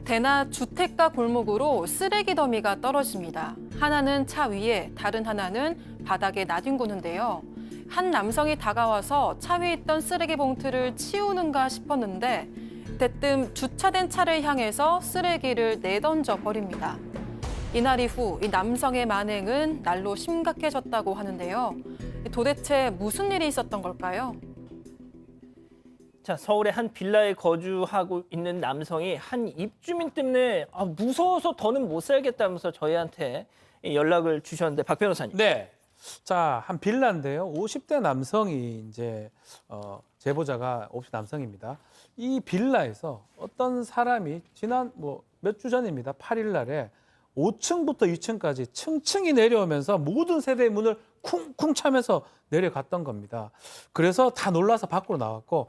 대낮 주택가 골목으로 쓰레기 더미가 떨어집니다. 하나는 차 위에, 다른 하나는 바닥에 나뒹구는데요. 한 남성이 다가와서 차 위에 있던 쓰레기 봉투를 치우는가 싶었는데 대뜸 주차된 차를 향해서 쓰레기를 내던져 버립니다. 이날 이후 이 남성의 만행은 날로 심각해졌다고 하는데요. 도대체 무슨 일이 있었던 걸까요? 자, 서울의 한 빌라에 거주하고 있는 남성이 한 입주민 때문에 무서워서 더는 못 살겠다면서 저희한테 연락을 주셨는데 박 변호사님. 네. 자, 한 빌라인데요. 50대 남성이 이제 제보자가 50대 남성입니다. 이 빌라에서 어떤 사람이 지난 몇 주 전입니다. 8일 날에 5층부터 2층까지 층층이 내려오면서 모든 세대의 문을 쿵쿵 차면서 내려갔던 겁니다. 그래서 다 놀라서 밖으로 나왔고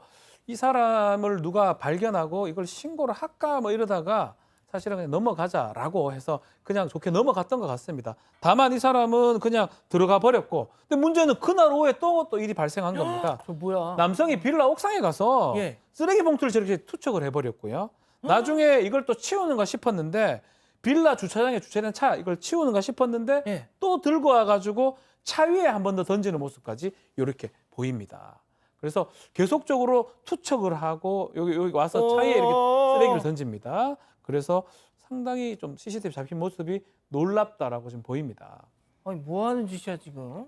이 사람을 누가 발견하고 이걸 신고를 할까 이러다가 사실은 그냥 넘어가자라고 해서 그냥 좋게 넘어갔던 것 같습니다. 다만 이 사람은 그냥 들어가 버렸고, 근데 문제는 그날 오후에 또 일이 발생한 겁니다. 저 뭐야? 남성이 빌라 옥상에 가서 예. 쓰레기 봉투를 저렇게 투척을 해버렸고요. 나중에 이걸 또 치우는가 싶었는데 빌라 주차장에 주차된 차 이걸 치우는가 싶었는데 예. 또 들고 와가지고 차 위에 한 번 더 던지는 모습까지 이렇게 보입니다. 그래서 계속적으로 투척을 하고 여기 와서 차에 이렇게 쓰레기를 던집니다. 그래서 상당히 좀 CCTV 잡힌 모습이 놀랍다라고 지금 보입니다. 아니 뭐 하는 짓이야 지금?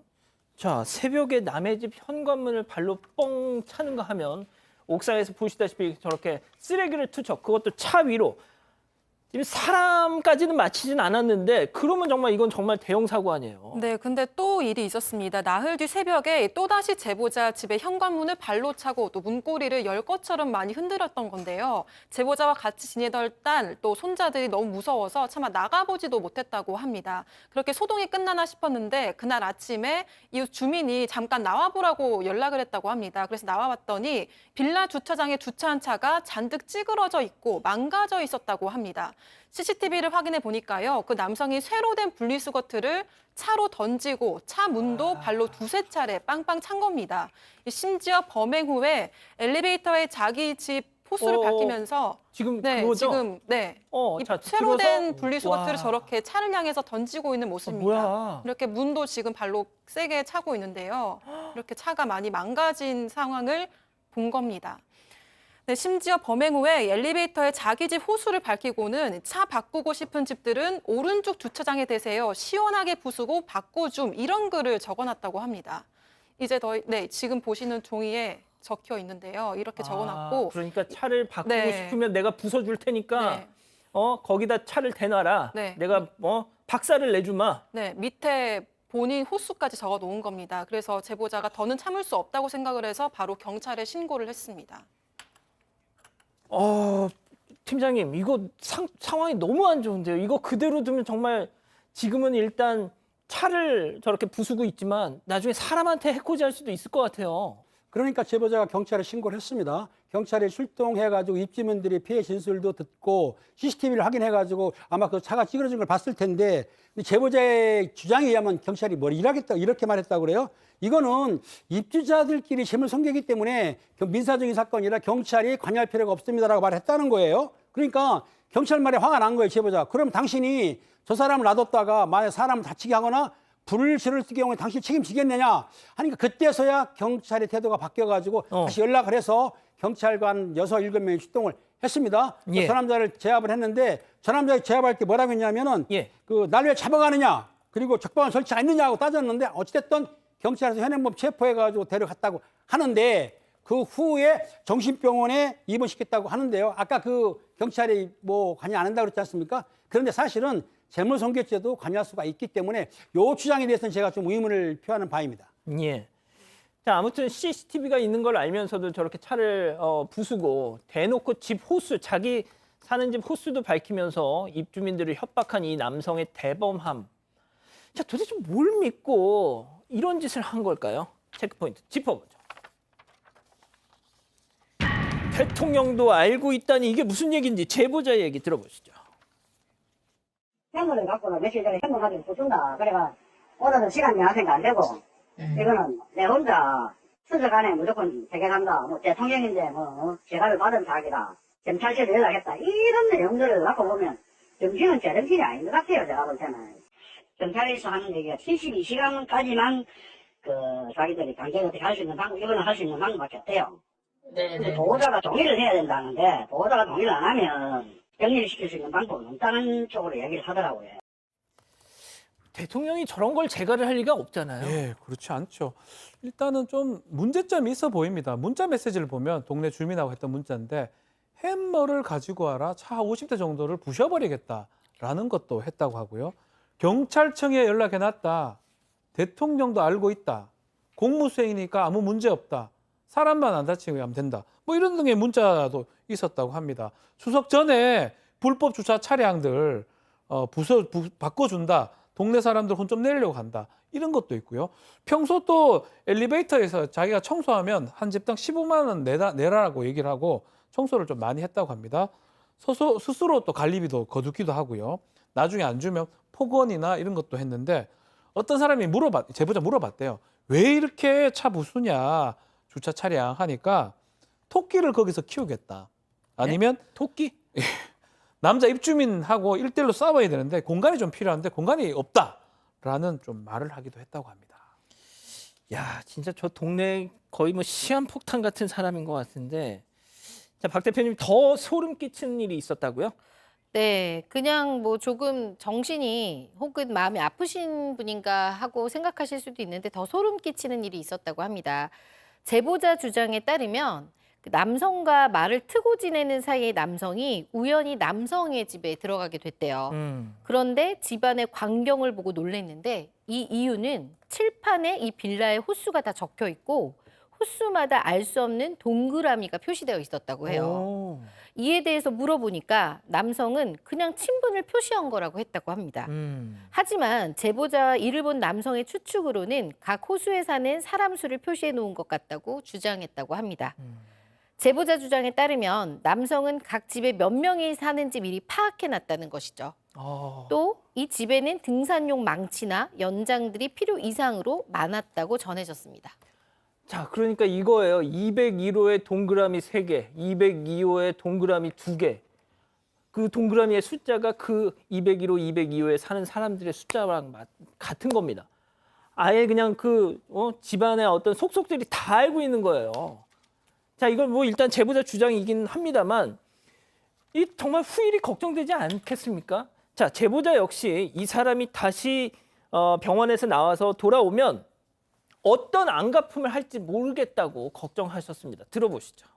자, 새벽에 남의 집 현관문을 발로 뻥 차는 거 하면 옥상에서 보시다시피 저렇게 쓰레기를 투척, 그것도 차 위로. 지금 사람까지는 맞히진 않았는데 그러면 정말 이건 정말 대형 사고 아니에요? 네, 근데 또 일이 있었습니다. 나흘 뒤 새벽에 또다시 제보자 집의 현관문을 발로 차고 또 문고리를 열 것처럼 많이 흔들었던 건데요. 제보자와 같이 지내던 딸, 또 손자들이 너무 무서워서 차마 나가보지도 못했다고 합니다. 그렇게 소동이 끝나나 싶었는데 그날 아침에 이웃 주민이 잠깐 나와보라고 연락을 했다고 합니다. 그래서 나와봤더니 빌라 주차장에 주차한 차가 잔뜩 찌그러져 있고 망가져 있었다고 합니다. CCTV를 확인해 보니까요. 그 남성이 쇠로 된 분리수거트를 차로 던지고 차 문도 발로 두세 차례 빵빵 찬 겁니다. 심지어 범행 후에 엘리베이터에 자기 집 호수를 밝히면서 지금 네, 그거죠? 지금 네. 이 자, 쇠로 된 들어서? 분리수거트를 와. 저렇게 차를 향해서 던지고 있는 모습입니다. 뭐야? 이렇게 문도 지금 발로 세게 차고 있는데요. 이렇게 차가 많이 망가진 상황을 본 겁니다. 네, 심지어 범행 후에 엘리베이터에 자기 집 호수를 밝히고는 차 바꾸고 싶은 집들은 오른쪽 주차장에 대세요. 시원하게 부수고 바꿔줌 이런 글을 적어놨다고 합니다. 이제 지금 보시는 종이에 적혀 있는데요. 이렇게 적어놨고. 그러니까 차를 바꾸고 네. 싶으면 내가 부숴줄 테니까 네. 거기다 차를 대놔라. 네. 내가 박살을 내주마. 네, 밑에 본인 호수까지 적어 놓은 겁니다. 그래서 제보자가 더는 참을 수 없다고 생각을 해서 바로 경찰에 신고를 했습니다. 팀장님, 이거 상황이 너무 안 좋은데요. 이거 그대로 두면 정말 지금은 일단 차를 저렇게 부수고 있지만 나중에 사람한테 해코지할 수도 있을 것 같아요. 그러니까 제보자가 경찰에 신고를 했습니다. 경찰이 출동해가지고 입주민들이 피해 진술도 듣고 CCTV를 확인해가지고 아마 그 차가 찌그러진 걸 봤을 텐데 제보자의 주장에 의하면 경찰이 뭘 일하겠다 이렇게 말했다고 그래요. 이거는 입주자들끼리 재물 손괴이기 때문에 민사적인 사건이라 경찰이 관여할 필요가 없습니다라고 말했다는 거예요. 그러니까 경찰 말에 화가 난 거예요, 제보자. 그럼 당신이 저 사람을 놔뒀다가 만약에 사람을 다치게 하거나 불을 지를 경우에 당신 책임지겠느냐 하니까 그때서야 경찰의 태도가 바뀌어가지고 다시 연락을 해서 경찰관 6, 7명이 출동을 했습니다. 예. 저 남자를 제압을 했는데 저 남자를 제압할 때 뭐라고 했냐면은 예. 날 왜 잡아가느냐 그리고 적방을 설치 안 했느냐고 따졌는데 어찌됐든 경찰에서 현행범 체포해가지고 데려갔다고 하는데 그 후에 정신병원에 입원시켰다고 하는데요. 아까 그 경찰이 관여 안 한다고 그랬지 않습니까? 그런데 사실은 재물손괴죄도 관여할 수가 있기 때문에 이 주장에 대해서는 제가 좀 의문을 표하는 바입니다. 예. 자, 아무튼 CCTV가 있는 걸 알면서도 저렇게 차를 부수고 대놓고 집 호수, 자기 사는 집 호수도 밝히면서 입주민들을 협박한 이 남성의 대범함. 자, 도대체 뭘 믿고 이런 짓을 한 걸까요? 체크포인트 짚어보죠. 대통령도 알고 있다니 이게 무슨 얘기인지 제보자 얘기 들어보시죠. 현금을 갖고는 며칠 전에 현금 가지고 부순다. 그래가 오늘은 시간이 야생가 안 되고 이거는 내 혼자 수적 안에 무조건 해결한다. 대통령인데 제가를 받은 자기다. 경찰서에 연락했다. 이런 내용들을 갖고 보면 정신은 제정신이 아닌 것 같아요. 제가 볼 때는. 경찰에서 하는 얘기가 72시간까지만 그 자기들이 강제 어떻게 할 수 있는 방법, 이거는 할 수 있는 방법밖에 없대요. 근데 보호자가 동의를 해야 된다는데 보호자가 동의를 안 하면 격리시킬 수 있는 방법은 없다는 쪽으로 얘기를 하더라고요. 대통령이 저런 걸 재가를 할 리가 없잖아요. 예, 그렇지 않죠. 일단은 좀 문제점이 있어 보입니다. 문자 메시지를 보면 동네 주민하고 했던 문자인데 햄머를 가지고 와라 차 50대 정도를 부셔버리겠다라는 것도 했다고 하고요. 경찰청에 연락해놨다. 대통령도 알고 있다. 공무수행이니까 아무 문제 없다. 사람만 안 다치게 하면 된다. 뭐 이런 등의 문자도 있었다고 합니다. 추석 전에 불법 주차 차량들 바꿔준다. 동네 사람들 혼 좀 내려고 한다. 이런 것도 있고요. 평소 또 엘리베이터에서 자기가 청소하면 한 집당 15만 원 내라라고 얘기를 하고 청소를 좀 많이 했다고 합니다. 스스로 또 관리비도 거두기도 하고요. 나중에 안 주면 폭언이나 이런 것도 했는데 어떤 사람이 제보자 물어봤대요. 왜 이렇게 차 부수냐 주차 차량 하니까 토끼를 거기서 키우겠다. 아니면 토끼? 남자 입주민하고 1대1로 싸워야 되는데 공간이 좀 필요한데 공간이 없다라는 좀 말을 하기도 했다고 합니다. 야, 진짜 저 동네 거의 뭐 시한폭탄 같은 사람인 것 같은데. 자, 박 대표님 더 소름 끼치는 일이 있었다고요? 네, 그냥 뭐 조금 정신이 혹은 마음이 아프신 분인가 하고 생각하실 수도 있는데 더 소름 끼치는 일이 있었다고 합니다. 제보자 주장에 따르면 그 남성과 말을 트고 지내는 사이에 남성이 우연히 남성의 집에 들어가게 됐대요. 그런데 집안의 광경을 보고 놀랐는데 이 이유는 칠판에 이 빌라의 호수가 다 적혀 있고 호수마다 알 수 없는 동그라미가 표시되어 있었다고 해요. 오. 이에 대해서 물어보니까 남성은 그냥 친분을 표시한 거라고 했다고 합니다. 하지만 제보자와 이를 본 남성의 추측으로는 각 호수에 사는 사람 수를 표시해 놓은 것 같다고 주장했다고 합니다. 제보자 주장에 따르면 남성은 각 집에 몇 명이 사는지 미리 파악해 놨다는 것이죠. 또 이 집에는 등산용 망치나 연장들이 필요 이상으로 많았다고 전해졌습니다. 자, 그러니까 이거예요. 201호에 동그라미 3개, 202호에 동그라미 2개. 그 동그라미의 숫자가 그 201호, 202호에 사는 사람들의 숫자랑 같은 겁니다. 아예 그냥 집안의 어떤 속속들이 다 알고 있는 거예요. 자, 이건 뭐 일단 제보자 주장이긴 합니다만 이 정말 후일이 걱정되지 않겠습니까? 자, 제보자 역시 이 사람이 다시 병원에서 나와서 돌아오면 어떤 안갚음을 할지 모르겠다고 걱정하셨습니다. 들어보시죠.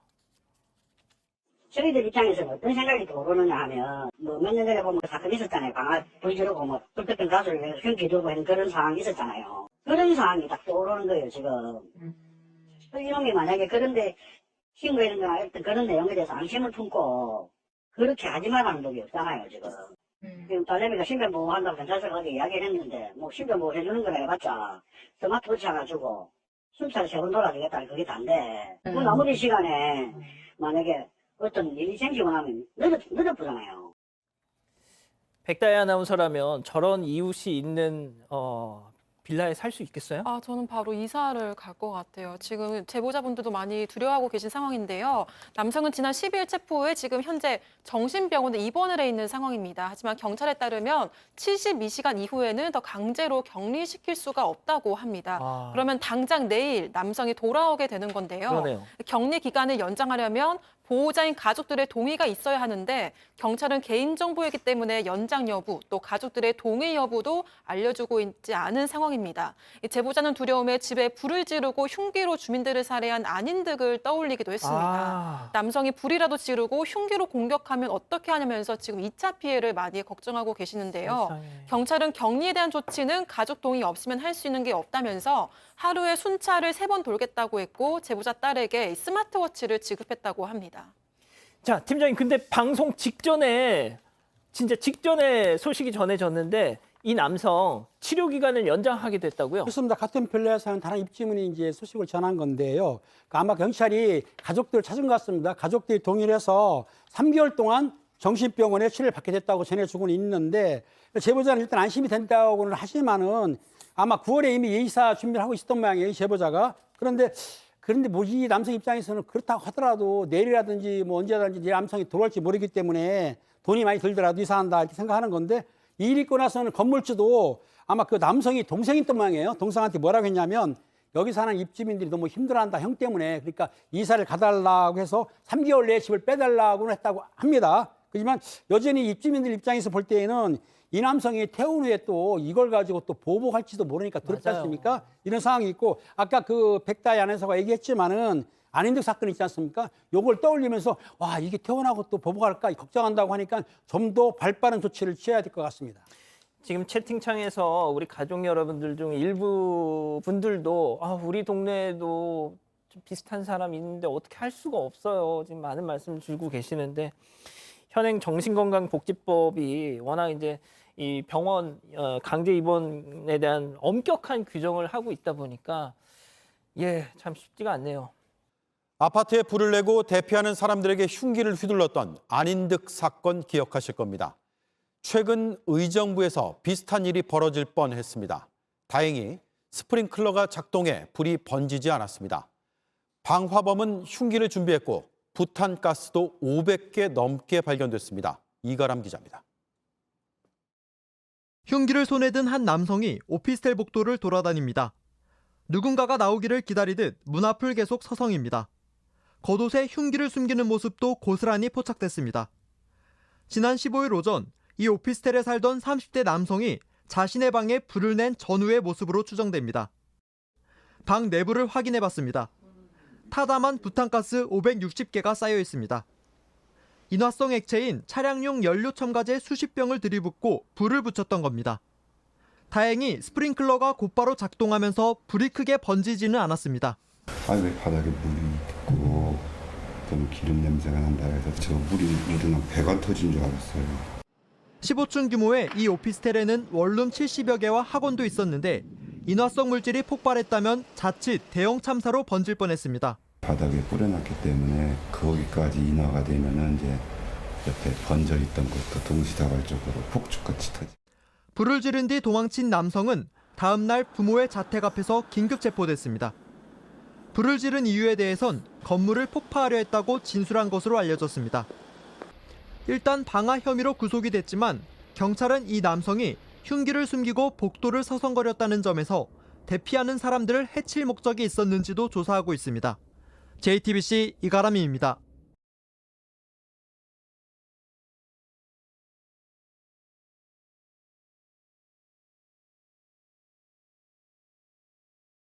저희들 입장에서는 어떤 생각이 들어오느냐 하면 뭐 몇 년 전에 보면 사건이 있었잖아요. 강아 불 지르고 뭐 불പ്പെട്ട던 가수를 위해서 흉기 들고 하는 그런 상황이 있었잖아요. 그런 상황이 딱 떠오르는 거예요 지금. 이놈이 만약에 그런데 신고하는 거나 어떤 그런 내용에 대해서 안심을 품고 그렇게 하지 말라는 법이 없잖아요 지금. 지금 딸내미가 신변보호한다고 경찰서가 어디 이야기를 했는데 뭐 신변보호 해주는 거라 해봤자 스마트워치 하나 주고 순찰 3번 돌아주겠다 그게 다인데 그 나머지 시간에 만약에 어떤 일이 생기고 나면 늦어보잖아요. 백다혜 아나운서라면 저런 이웃이 있는 빌라에 살 수 있겠어요? 아, 저는 바로 이사를 갈 것 같아요. 지금 제보자분들도 많이 두려워하고 계신 상황인데요. 남성은 지난 12일 체포 후에 지금 현재 정신병원에 입원을 해 있는 상황입니다. 하지만 경찰에 따르면 72시간 이후에는 더 강제로 격리시킬 수가 없다고 합니다. 그러면 당장 내일 남성이 돌아오게 되는 건데요. 그러네요. 격리 기간을 연장하려면 보호자인 가족들의 동의가 있어야 하는데 경찰은 개인정보이기 때문에 연장 여부 또 가족들의 동의 여부도 알려주고 있지 않은 상황입니다. 제보자는 두려움에 집에 불을 지르고 흉기로 주민들을 살해한 아닌 득을 떠올리기도 했습니다. 남성이 불이라도 지르고 흉기로 공격하면 어떻게 하냐면서 지금 2차 피해를 많이 걱정하고 계시는데요. 세상에. 경찰은 격리에 대한 조치는 가족 동의 없으면 할 수 있는 게 없다면서 하루에 순찰을 3번 돌겠다고 했고 제보자 딸에게 스마트워치를 지급했다고 합니다. 자, 팀장님, 근데 방송 직전에 소식이 전해졌는데 이 남성 치료 기간을 연장하게 됐다고요? 그렇습니다. 같은 빌라에 사는 다른 입주민이 이제 소식을 전한 건데요. 아마 경찰이 가족들을 찾은 것 같습니다. 가족들이 동의를 해서 3개월 동안 정신병원에 치료를 받게 됐다고 전해주고는 있는데 제보자는 일단 안심이 된다고는 하지만은 아마 9월에 이미 예의사 준비를 하고 있었던 모양이에요, 제보자가. 그런데 그런데 뭐 이 남성 입장에서는 그렇다고 하더라도 내일이라든지 뭐 언제라든지 이 남성이 돌아올지 모르기 때문에 돈이 많이 들더라도 이사한다 이렇게 생각하는 건데 이 일 있고 나서는 건물주도 아마 그 남성이 동생이었던 모양이에요. 동생한테 뭐라고 했냐면 여기 사는 입주민들이 너무 힘들어한다 형 때문에 그러니까 이사를 가달라고 해서 3개월 내에 집을 빼달라고 했다고 합니다. 하지만 여전히 입주민들 입장에서 볼 때에는 이 남성이 퇴원 후에 또 이걸 가지고 또 보복할지도 모르니까 두렵지 맞아요. 않습니까? 이런 상황이 있고 아까 그 백다희 아나운서가 얘기했지만은 안인득 사건 있지 않습니까? 요걸 떠올리면서 와 이게 퇴원하고 또 보복할까 걱정한다고 하니까 좀 더 발빠른 조치를 취해야 될 것 같습니다. 지금 채팅창에서 우리 가족 여러분들 중 일부 분들도 우리 동네에도 좀 비슷한 사람 있는데 어떻게 할 수가 없어요. 지금 많은 말씀 주고 계시는데 현행 정신건강복지법이 워낙 이제 이 병원 강제 입원에 대한 엄격한 규정을 하고 있다 보니까 참 쉽지가 않네요. 아파트에 불을 내고 대피하는 사람들에게 흉기를 휘둘렀던 안인득 사건 기억하실 겁니다. 최근 의정부에서 비슷한 일이 벌어질 뻔했습니다. 다행히 스프링클러가 작동해 불이 번지지 않았습니다. 방화범은 흉기를 준비했고 부탄가스도 500개 넘게 발견됐습니다. 이가람 기자입니다. 흉기를 손에 든 한 남성이 오피스텔 복도를 돌아다닙니다. 누군가가 나오기를 기다리듯 문 앞을 계속 서성입니다. 겉옷에 흉기를 숨기는 모습도 고스란히 포착됐습니다. 지난 15일 오전 이 오피스텔에 살던 30대 남성이 자신의 방에 불을 낸 전후의 모습으로 추정됩니다. 방 내부를 확인해봤습니다. 타담한 부탄가스 560개가 쌓여 있습니다. 인화성 액체인 차량용 연료 첨가제 수십 병을 들이붓고 불을 붙였던 겁니다. 다행히 스프링클러가 곧바로 작동하면서 불이 크게 번지지는 않았습니다. 왜 바닥에 물이 있고 좀 기름 냄새가 난다 해서 저 물이 묻으면 배가 터진 줄 알았어요. 15층 규모의 이 오피스텔에는 원룸 70여 개와 학원도 있었는데 인화성 물질이 폭발했다면 자칫 대형 참사로 번질 뻔했습니다. 바닥에 뿌려놨기 때문에 거기까지 인화가 되면은 이제 옆에 번져 있던 것도 동시다발적으로 폭죽같이 터지. 불을 지른 뒤 도망친 남성은 다음 날 부모의 자택 앞에서 긴급 체포됐습니다. 불을 지른 이유에 대해선 건물을 폭파하려 했다고 진술한 것으로 알려졌습니다. 일단 방화 혐의로 구속이 됐지만 경찰은 이 남성이 흉기를 숨기고 복도를 서성거렸다는 점에서 대피하는 사람들을 해칠 목적이 있었는지도 조사하고 있습니다. JTBC 이가람입니다.